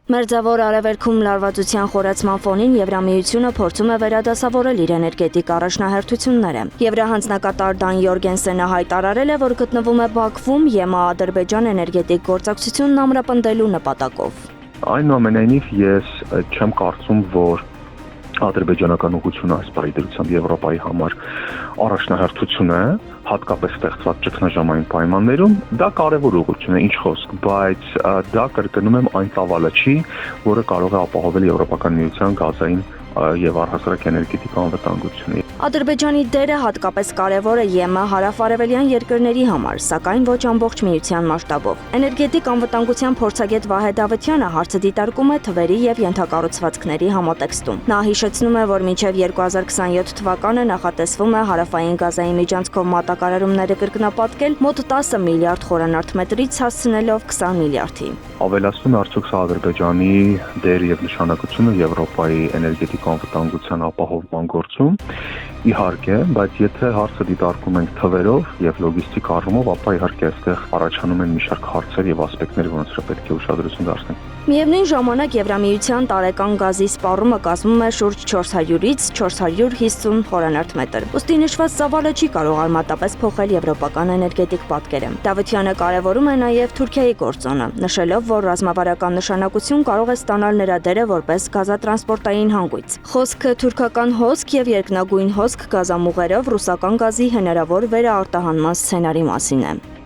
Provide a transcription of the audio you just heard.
Մերձավոր արևելքում լարվածության խորացման ֆոնին Եվրամիությունը փորձում է վերադասավորել իր էներգետիկ առաջնահերթությունները։ Եվրահանձնակատար Դան Յորգենսենը հայտարարել է, որ գտնվում է Բաքվում ԵՄԱ-Ադրբեջան էներգետիկ գործակցությունն ամրապնդելու նպատակով։ Այնուամենայնիվ ես չեմ կարծում, որ ադրբեջանական ուղղությունը այս բարիդրությամբ Եվրոպայի համար առաջնահերթություն է, հատկապես ստեղծված ճգնաժամային պայմաններում, դա կարևոր ուղղություն է, ինչ խոսք, բայց դա կրկնում եմ այն ծավալը չի, որը կարող է ապահովել Եվրոպական միության գազային եւ առհասարակ էներգետիկ անվտանգությունը։ Ադրբեջանի դերը հատկապես կարևոր է ԵՄ հարավարևելյան երկրների համար, սակայն ոչ ամբողջ միության մասշտաբով։ Էներգետիկ անվտանգության փորձագետ Վահե Դավթյանը հարցը դիտարկում է թվերի եւ ենթակառուցվածքների համատեքստում։ Նա հիշեցնում է, որ մինչև 2027 թվականը նախատեսվում է հարավային գազային միջանցքով մատակարարումները կրկնապատկել մոտ 10 միլիարդ խորանարդ մետրից հասցնելով 20 միլիարդի։ Ավելացնում է արդյոք սա Ադրբեջանի դեր եւ նշանակությունը Եվրոպայի էներգետիկ անվտանգության ապահովման գործում։ Իհարկե, բայց եթե հարցը դիտարկում ենք թվերով եւ լոգիստիկ առումով, ապա իհարկե այստեղ առաջանում են մի շարք հարցեր եւ ասպեկտներ, որոնց պետք է ուշադրություն դարձնել։ Միևնույն ժամանակ Եվրամիության տարեկան գազի սպառումը կազմում է շուրջ 400-ից 450 խորանարդ մետր։ Ոստի նշված ծավալը չի կարող արմատապես փոխել եվրոպական էներգետիկ պատկերը։ Դավթյանը կարևորում է նաև Թուրքիայի գործոնը, նշելով, որ ռազմավարական նշանակություն կարող է ստանալ նրա դերը որպես գազատրանսպորտային հանգույց։ Խոսքը թուրքական հոսք եւ երկնագույն հոսք գազամուղերով ռուսական գազի հնարավոր վերաարտահանման սցենարի մասին է։